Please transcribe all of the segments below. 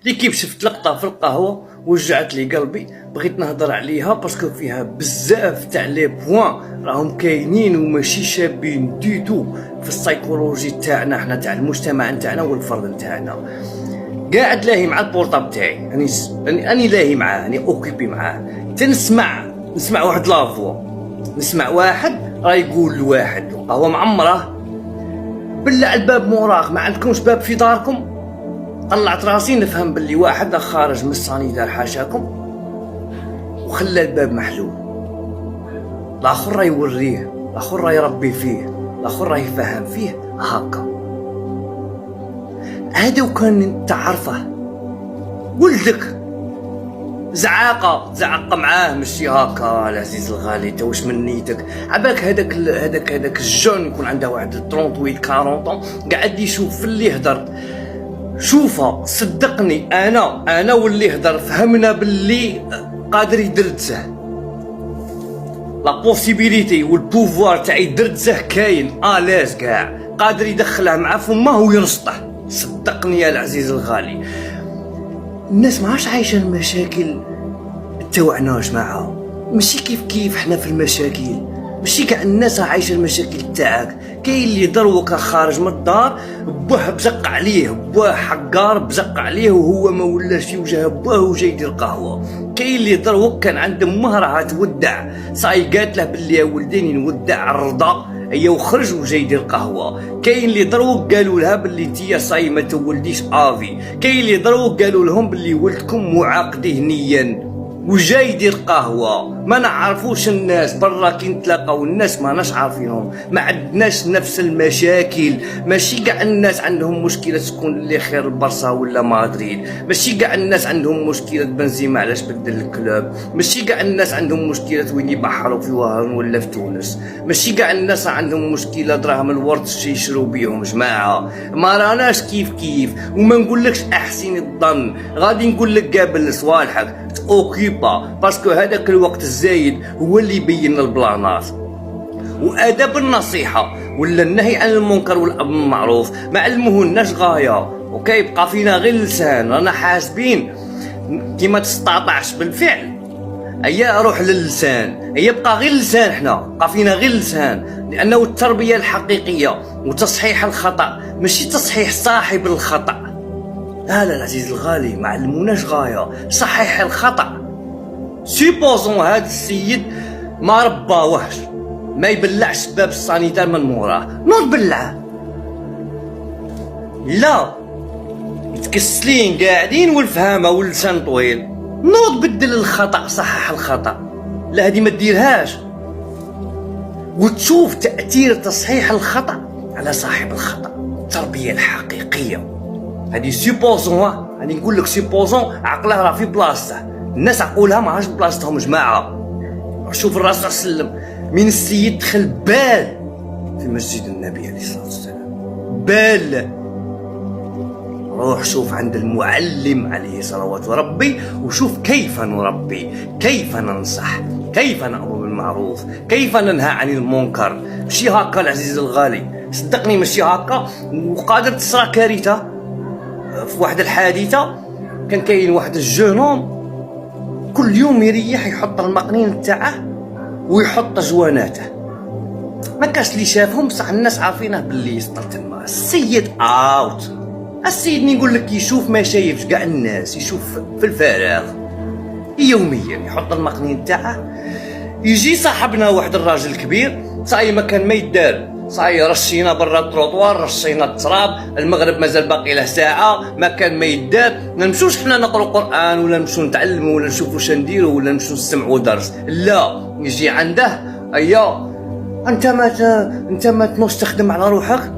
اللي كيف شفت لقطه في القهوه وجعت لي قلبي، بغيت نهضر عليها باسكو فيها بزاف تاع لي بوين راهم كاينين وماشي شابين ديتو في السيكولوجي تاعنا حنا تاع المجتمع نتاعنا والفرد نتاعنا. قاعد لاهي مع البورطاب تاعي، اني لاهي معاه، اني اوكيبي معاه، نسمع واحد لافوا، نسمع واحد راه يقول لواحد القهوه معمره، بلع الباب موراك، ما عندكمش باب في داركم؟ طلعت راسي نفهم باللي واحد خارج من السانيتار حاشاكم وخلى الباب محلول، الاخر راه يوريه، الاخر راه يربي فيه، الاخر راه يفهم فيه هكا. هذا وكان تعرفه ولدك زعاقه زعق معاه ماشي هكا العزيز الغالي، تا واش من نيتك؟ عباك هذاك الجون يكون عنده واحد 38 40 قاعد يشوف في اللي هدر. شوفها صدقني، انا واللي هدر فهمنا باللي قادر يدردسه، لا بوسيبيليتي والبوفوار تاع يدردسه كاين، لاز كاع قادر يدخله مع فمه وينشطه. صدقني يا العزيز الغالي، الناس ما عادش عايشه المشاكل تاوعناش معها، ماشي كيف حنا في المشاكل، ماشي كاع الناس عايشه المشاكل تاعك. كاين اللي دروك خارج من الدار بوه بزق عليه، بوه حقار بزق عليه وهو ما ولاش في وجه بوه وجاي يدير قهوه. كاين اللي دروك كان عنده امه راها تودع، صاي قالت له باللي يا ولديني نودع الرضا ايا وخرج وجاي يدير قهوه. كاين اللي دروك قالوا لها باللي انتيا صاي ما تولديش افي. كاين اللي دروك قالوا لهم باللي ولدكم معاق ذهنيا وجاي يدير قهوه. ما نعرفوش الناس برا كي نتلاقاو الناس ما ناش عارفينهم، ما عندناش نفس المشاكل. ماشي كاع الناس عندهم مشكله تكون اللي خير البرصا ولا مدريد، ماشي كاع الناس عندهم مشكله بنزيما علاش بدل الكلوب، ماشي كاع الناس عندهم مشكله وين يبحروا في وهران ولا في تونس، ماشي كاع الناس عندهم مشكله دراهم الورد يشرو بيهم. جماعه ما راناش كيف وما نقولكش احسن الظن، غادي نقول لك قابل صوالحك اوكيبا، باسكو هذاك الوقت الزايد هو اللي يبين البلانات. واداب النصيحه ولا النهي عن المنكر والامر بالمعروف ما علموهولناش غايه، وكيبقى فينا غير اللسان. رانا حاسبين كيما تستطاعش بالفعل، ايا روح للسان، يبقى غير اللسان، حنا بقى فينا غير اللسان. لانه التربيه الحقيقيه وتصحيح الخطا ماشي تصحيح صاحب الخطا. لا العزيز الغالي ما علموناش غايه، صحيح الخطا. سيبوزون هذا السيد ما رباوهش، ما يبلعش باب السانيتار من موراه، نوض بلعه. لا متكسلين قاعدين والفهامه واللسان طويل، نوض بدل الخطا، صحح الخطا. لا هذه ما ديرهاش، وتشوف تاثير تصحيح الخطا على صاحب الخطا. التربيه الحقيقيه هذه سيبوزون، هذه نقول لك سيبوزون عقلها راه في بلاصته، الناس عقولها ما راهش بلاصتهم. جماعه شوف الرسول صلى الله عليه وسلم من السيد دخل بال في مسجد النبي عليه الصلاه والسلام، بال. روح شوف عند المعلم عليه صلوات ربي وشوف كيف نربي، كيف ننصح، كيف نأمر بالمعروف، كيف ننهى عن المنكر. ماشي هكا العزيز الغالي، صدقني ماشي هكا. وقادر تصرى كارثه. في واحد الحادثه كان كاين واحد الجنوم كل يوم يريح يحط المقنين تاعه ويحط جواناته، ما كاش اللي شافهم بصح الناس عارفينه باللي يسطر تما. السيد اوت، السيد نقول لك يشوف ما شايفش كاع الناس، يشوف في الفراغ يوميا يحط المقنين تاعه. يجي صاحبنا واحد الراجل كبير صاي ما كان ما يدار، صاي رشينا برا التروطوار، رشينا التراب، المغرب مازال باقي له ساعه، ما كان ما يدار. ما نمشوش حنا نقرأ قران ولا نمشو نتعلموا ولا نشوفوا واش نديروا ولا نمشو نسمعوا درس، لا. يجي عنده ايا انت ما تنوش تخدم على روحك،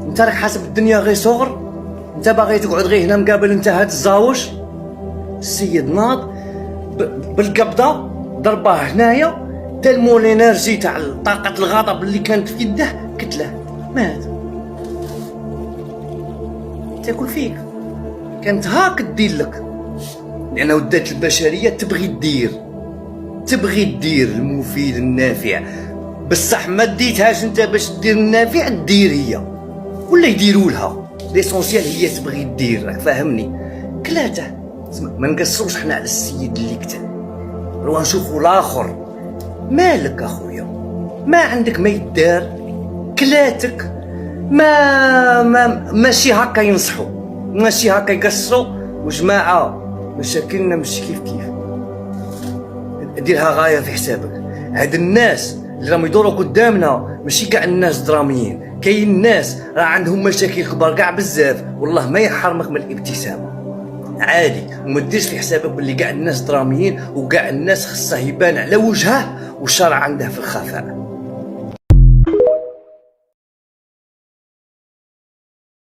انت راك حاسب الدنيا غير صغر، انت باغي تقعد غير هنا مقابل انت هاد الزاوش. السيد ناض بالقبضه ضربه هنايا، تلمو الانرجي تاع طاقه الغضب اللي كانت في يده كتله، مات. تاكل فيك كانت هاك دير لك، لانه ودات البشريه تبغي تدير المفيد النافع، بصح ما ديتهاش انت باش دير النافع، دير هي ولا يديروا لها. ليسونسيال هي تبغي دير، راك فاهمني؟ 3. ما نقصروش حنا على السيد اللي قتل، راه نشوفوا الاخر. مالك اخويا؟ ما عندك ما يدار؟ كلاتك ماشي هكا ينصحوا، ماشي هكا يقصروا. وجماعه مشاكلنا مش كيف ديرها غايه في حسابك. هاد الناس اللي راهم يدوروا قدامنا ماشي كاع الناس دراميين، كاين ناس راه عندهم مشاكل كبار كاع بزاف، والله ما يحرمك من الابتسامه عادي. وما ديرش في حسابك باللي كاع الناس دراميين وكاع الناس خصها يبان على وجهه والشرع عنده في الخفاء.